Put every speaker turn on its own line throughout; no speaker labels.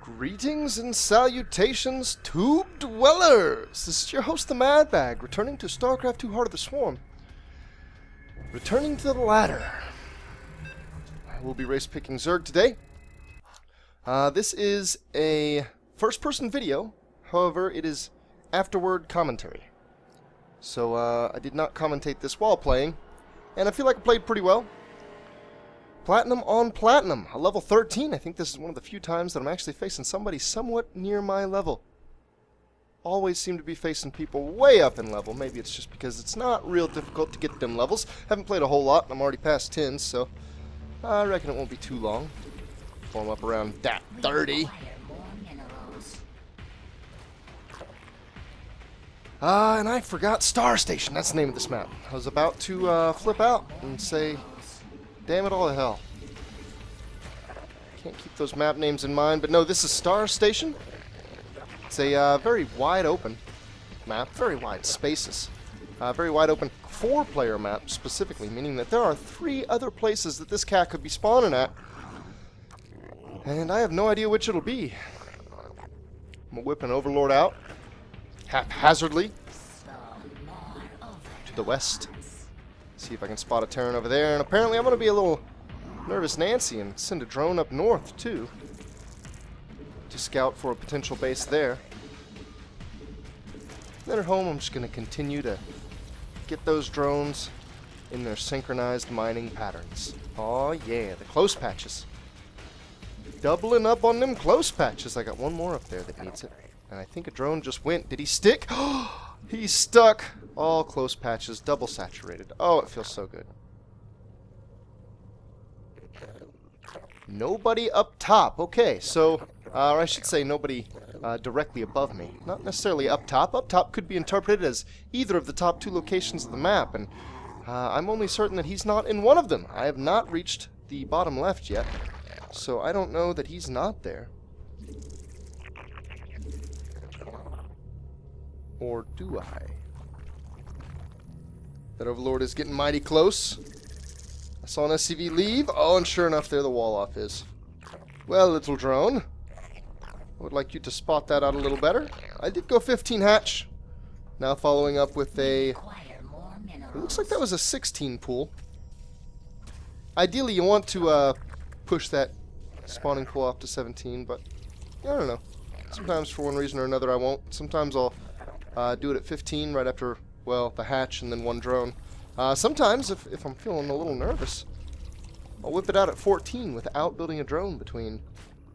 Greetings and salutations, Tube Dwellers! This is your host, the Mad Bag, returning to Starcraft 2 Heart of the Swarm. Returning to the ladder. I will be race picking Zerg today. This is a first-person video, however, it is afterward commentary. So, I did not commentate this while playing, and I feel like I played pretty well. Platinum on Platinum, a level 13. I think this is one of the few times that I'm actually facing somebody somewhat near my level. Always seem to be facing people way up in level. Maybe it's just because it's not real difficult to get them levels. Haven't played a whole lot, and I'm already past 10, so I reckon it won't be too long. Form up around that 30. And I forgot Star Station. That's the name of this map. I was about to flip out and say, damn it all to hell. Can't keep those map names in mind, but no, this is Star Station. It's a very wide open map, very wide spaces. Very wide open 4-player map specifically, meaning that there are 3 other places that this cat could be spawning at. And I have no idea which it'll be. I'm gonna whip an Overlord out, haphazardly, to the west. See if I can spot a Terran over there, and apparently I'm going to be a little nervous Nancy and send a drone up north too to scout for a potential base there. Then at home I'm just going to continue to get those drones in their synchronized mining patterns. Oh yeah, the close patches. Doubling up on them close patches. I got one more up there that needs it, and I think a drone just went. Did he stick? He's stuck. All close patches, double saturated. Oh, it feels so good. Nobody up top. Okay, so, or I should say nobody directly above me. Not necessarily up top. Up top could be interpreted as either of the top 2 locations of the map, and I'm only certain that he's not in one of them. I have not reached the bottom left yet, so I don't know that he's not there. Or do I? That Overlord is getting mighty close. I saw an SCV leave. Oh, and sure enough, there the wall-off is. Well, little drone, I would like you to spot that out a little better. I did go 15 hatch. Now following up with a... It looks like that was a 16 pool. Ideally, you want to push that spawning pool off to 17, but I don't know. Sometimes, for one reason or another, I won't. Sometimes I'll do it at 15 right after, well, the hatch and then one drone. Sometimes, if I'm feeling a little nervous, I'll whip it out at 14 without building a drone between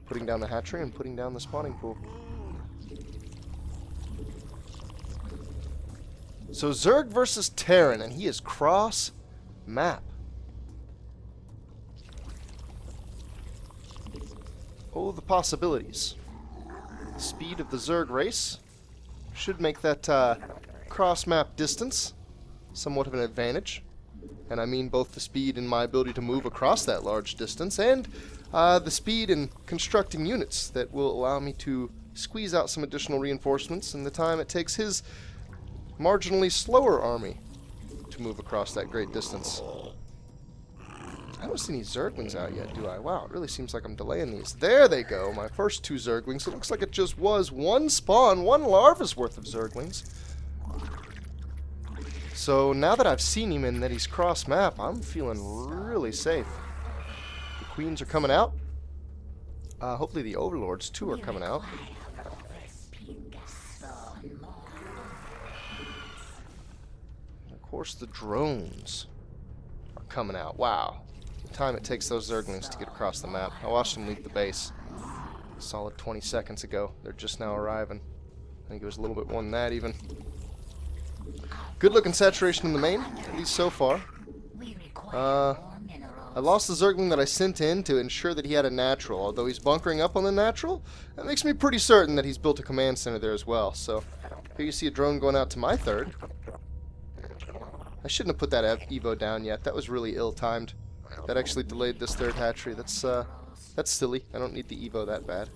putting down the hatchery and putting down the spawning pool. So Zerg versus Terran, and he is cross-map. Oh, the possibilities. The speed of the Zerg race should make that cross-map distance somewhat of an advantage. And I mean both the speed in my ability to move across that large distance and the speed in constructing units that will allow me to squeeze out some additional reinforcements in the time it takes his marginally slower army to move across that great distance. I don't see any Zerglings out yet, do I? Wow, it really seems like I'm delaying these. There they go, my first 2 Zerglings. It looks like it just was 1 spawn, 1 larva's worth of Zerglings. So now that I've seen him and that he's cross-map, I'm feeling really safe. The Queens are coming out. Hopefully the Overlords, too, are coming out. And of course, the drones are coming out. Wow. The time it takes those Zerglings to get across the map. I watched them leave the base a solid 20 seconds ago. They're just now arriving. I think it was a little bit more than that, even. Good looking saturation in the main, at least so far. I lost the Zergling that I sent in to ensure that he had a natural. Although he's bunkering up on the natural, that makes me pretty certain that he's built a command center there as well. So here you see a drone going out to my 3rd. I shouldn't have put that Evo down yet. That was really ill-timed. That actually delayed this 3rd hatchery. That's silly. I don't need the Evo that bad.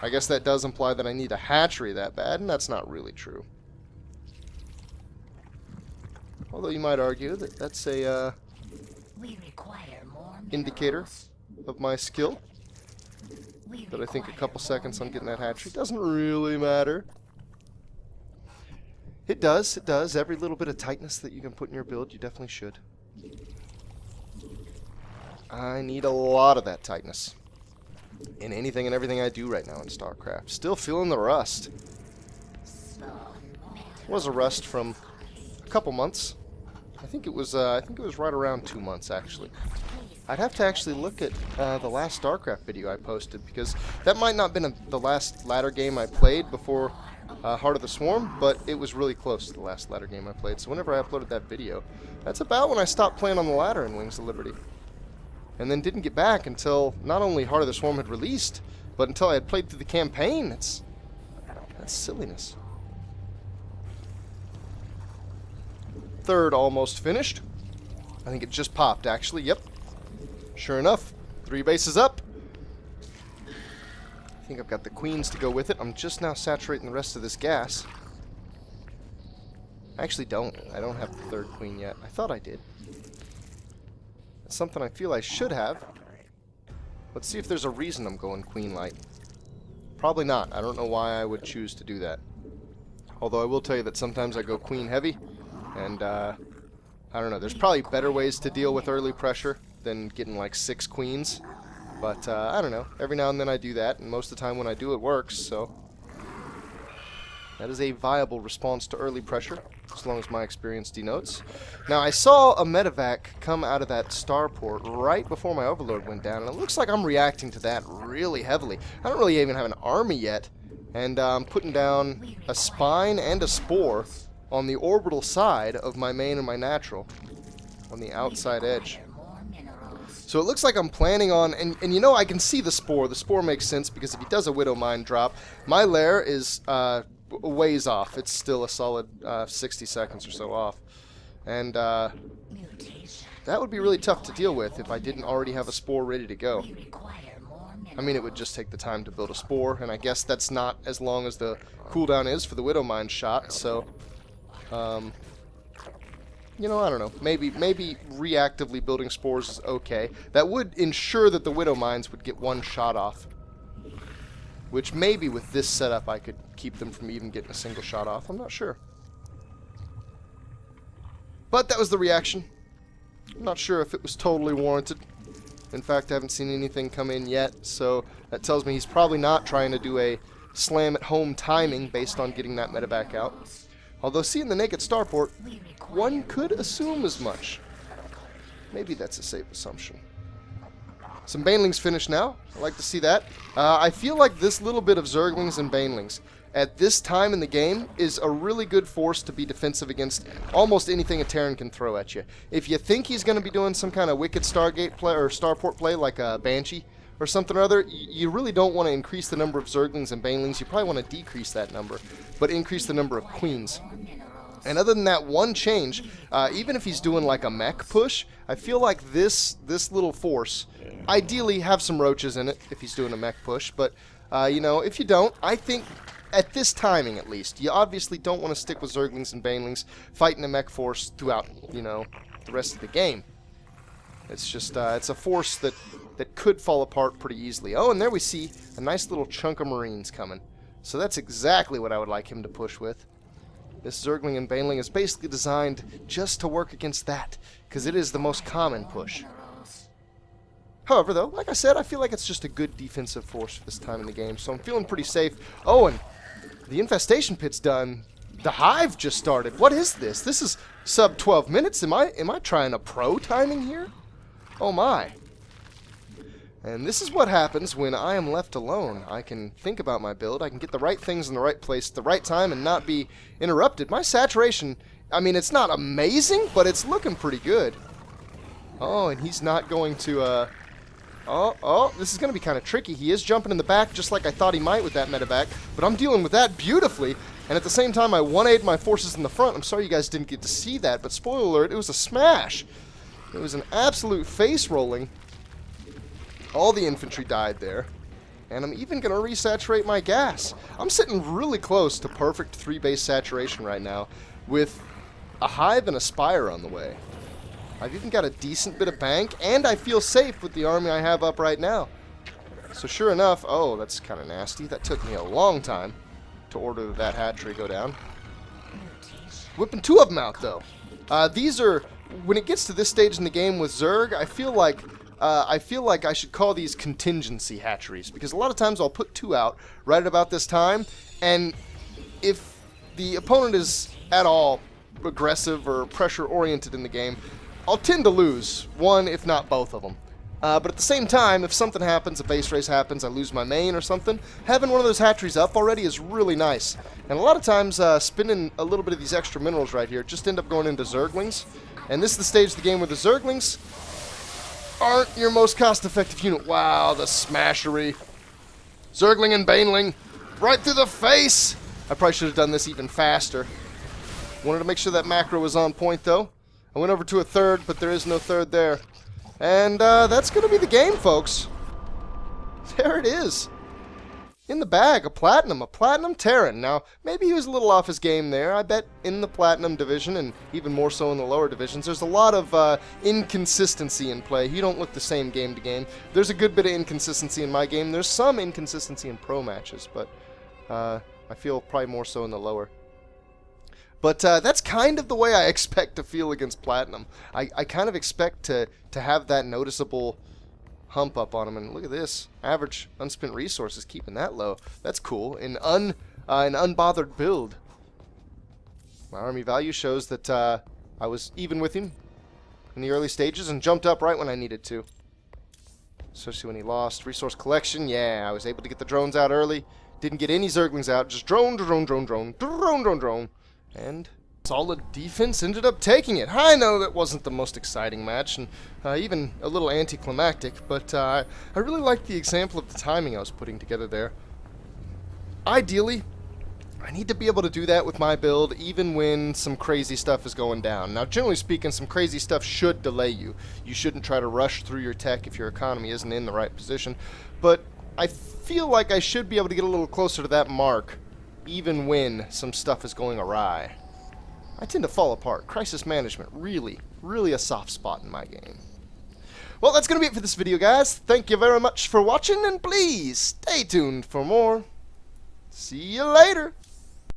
I guess that does imply that I need a hatchery that bad, and that's not really true. Although you might argue that that's a indicator of my skill. that I think a couple seconds on getting that hatchery doesn't really matter. It does, it does. Every little bit of tightness that you can put in your build, you definitely should. I need a lot of that tightness in anything and everything I do right now in StarCraft. Still feeling the rust. It was a rust from a couple months. I think it was right around 2 months actually. I'd have to actually look at the last StarCraft video I posted, because that might not have been the last ladder game I played before Heart of the Swarm, but it was really close to the last ladder game I played. So whenever I uploaded that video, that's about when I stopped playing on the ladder in Wings of Liberty. And then didn't get back until not only Heart of the Swarm had released, but until I had played through the campaign. That's silliness. Third almost finished. I think it just popped actually, yep. Sure enough, 3 bases up. I think I've got the queens to go with it. I'm just now saturating the rest of this gas. I actually don't. I don't have the 3rd queen yet. I thought I did. It's something I feel I should have. Let's see if there's a reason I'm going queen light. Probably not. I don't know why I would choose to do that. Although I will tell you that sometimes I go queen heavy. And, I don't know. There's probably better ways to deal with early pressure than getting like 6 queens. But, I don't know. Every now and then I do that, and most of the time when I do it works, so that is a viable response to early pressure, as long as my experience denotes. Now, I saw a medevac come out of that starport right before my overload went down, and it looks like I'm reacting to that really heavily. I don't really even have an army yet, and I'm putting down a spine and a spore on the orbital side of my main and my natural, on the outside edge. So it looks like I'm planning on, and you know, I can see the spore. The spore makes sense, because if he does a Widow Mine drop, my lair is ways off. It's still a solid 60 seconds or so off. And that would be really tough to deal with if I didn't already have a spore ready to go. I mean, it would just take the time to build a spore, and I guess that's not as long as the cooldown is for the Widow Mine shot, so you know, I don't know. Maybe reactively building spores is okay. That would ensure that the Widow Mines would get 1 shot off. Which maybe with this setup I could keep them from even getting a single shot off. I'm not sure. But that was the reaction. I'm not sure if it was totally warranted. In fact, I haven't seen anything come in yet, so that tells me he's probably not trying to do a slam at home timing based on getting that medevac out. Although seeing the naked starport, one could assume as much. Maybe that's a safe assumption. Some banelings finished now. I like to see that. I feel like this little bit of zerglings and banelings at this time in the game is a really good force to be defensive against almost anything a Terran can throw at you. If you think he's going to be doing some kind of wicked Stargate play or starport play like a Banshee or something or other, you really don't want to increase the number of zerglings and banelings. You probably want to decrease that number, but increase the number of queens. And other than that one change, even if he's doing like a mech push, I feel like this little force, ideally have some roaches in it if he's doing a mech push, but you know, if you don't, I think at this timing at least, you obviously don't want to stick with zerglings and banelings fighting a mech force throughout, you know, the rest of the game. It's just, it's a force that could fall apart pretty easily. Oh, and there we see a nice little chunk of Marines coming. So that's exactly what I would like him to push with. This Zergling and Baneling is basically designed just to work against that, because it is the most common push. However, though, like I said, I feel like it's just a good defensive force for this time in the game, so I'm feeling pretty safe. Oh, and the infestation pit's done. The hive just started. What is this? This is sub 12 minutes. Am I trying a pro timing here? Oh my. And this is what happens when I am left alone. I can think about my build, I can get the right things in the right place at the right time and not be interrupted. My saturation, I mean, it's not amazing, but it's looking pretty good. Oh, and he's not going to, oh, this is going to be kind of tricky. He is jumping in the back just like I thought he might with that medevac, but I'm dealing with that beautifully. And at the same time, I 1-8'd my forces in the front. I'm sorry you guys didn't get to see that, but spoiler alert, it was a smash. It was an absolute face rolling. All the infantry died there. And I'm even going to resaturate my gas. I'm sitting really close to perfect 3-base saturation right now with a hive and a spire on the way. I've even got a decent bit of bank, and I feel safe with the army I have up right now. So sure enough, oh, that's kind of nasty. That took me a long time to order that hatchery go down. Whipping 2 of them out, though. These are, when it gets to this stage in the game with Zerg, I feel like I should call these contingency hatcheries, because a lot of times I'll put 2 out right at about this time, and if the opponent is at all aggressive or pressure-oriented in the game, I'll tend to lose 1, if not both of them. But at the same time, if something happens, a base race happens, I lose my main or something, having one of those hatcheries up already is really nice. And a lot of times, spending a little bit of these extra minerals right here just end up going into Zerglings. And this is the stage of the game where the Zerglings aren't your most cost-effective unit. Wow, the smashery. Zergling and Baneling right through the face! I probably should have done this even faster. Wanted to make sure that macro was on point, though. I went over to a 3rd, but there is no 3rd there. And that's going to be the game, folks. There it is. In the bag, a Platinum Terran. Now, maybe he was a little off his game there. I bet in the Platinum division, and even more so in the lower divisions, there's a lot of inconsistency in play. You don't look the same game to game. There's a good bit of inconsistency in my game. There's some inconsistency in pro matches, but I feel probably more so in the lower. But that's kind of the way I expect to feel against Platinum. I kind of expect to have that noticeable hump up on him. And look at this. Average unspent resources, keeping that low. That's cool. An unbothered build. My army value shows that I was even with him in the early stages and jumped up right when I needed to. Especially when he lost. Resource collection, yeah, I was able to get the drones out early. Didn't get any Zerglings out. Just drone. And solid defense ended up taking it. I know that wasn't the most exciting match, and even a little anticlimactic, but I really liked the example of the timing I was putting together there. Ideally, I need to be able to do that with my build even when some crazy stuff is going down. Now, generally speaking, some crazy stuff should delay you. You shouldn't try to rush through your tech if your economy isn't in the right position, but I feel like I should be able to get a little closer to that mark even when some stuff is going awry. I tend to fall apart. Crisis management, really a soft spot in my game. Well, that's going to be it for this video, guys. Thank you very much for watching, and please stay tuned for more. See you later.